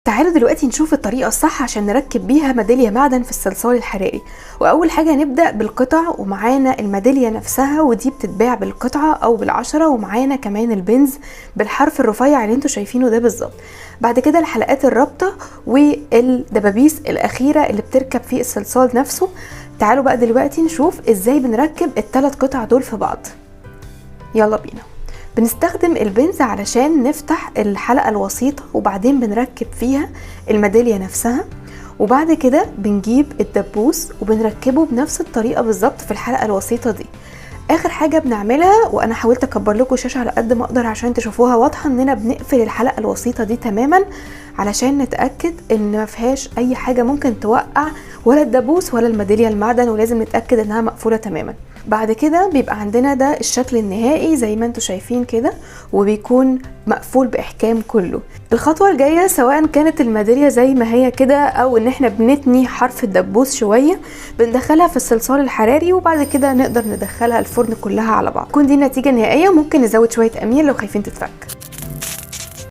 تعالوا دلوقتي نشوف الطريقة الصح عشان نركب بيها ميدالية معدن في الصلصال الحراري. واول حاجة هنبدأ بالقطع، ومعانا الميدالية نفسها ودي بتتباع بالقطعة او بال10، ومعانا كمان البنز بالحرف الرفيع اللي انتوا شايفينه ده بالظبط. بعد كده الحلقات الرابطة والدبابيس الاخيرة اللي بتركب في الصلصال نفسه. تعالوا بقى دلوقتي نشوف ازاي بنركب ال3 قطع دول في بعض. يلا بينا. بنستخدم البنز علشان نفتح الحلقة الوسيطة، وبعدين بنركب فيها الميدالية نفسها، وبعد كده بنجيب الدبوس وبنركبه بنفس الطريقة بالظبط في الحلقة الوسيطة دي. اخر حاجة بنعملها، وانا حاولت اكبر لكم الشاشة على قد ما اقدر عشان تشوفوها واضحة، اننا بنقفل الحلقة الوسيطة دي تماما علشان نتأكد ان ما فيهاش اي حاجة ممكن توقع ولا الدبوس ولا الميدالية المعدن، ولازم نتأكد انها مقفولة تماما. بعد كده بيبقى عندنا ده الشكل النهائي زي ما انتوا شايفين كده، وبيكون مقفول باحكام كله. الخطوة الجاية سواء كانت الميدالية زي ما هي كده او ان احنا بنتني حرف الدبوس شوية، بندخلها في الصلصال الحراري، وبعد كده نقدر ندخلها الفرن كلها على بعض. تكون دي النتيجة النهائية. ممكن نزود شوية امير لو خايفين تتفك.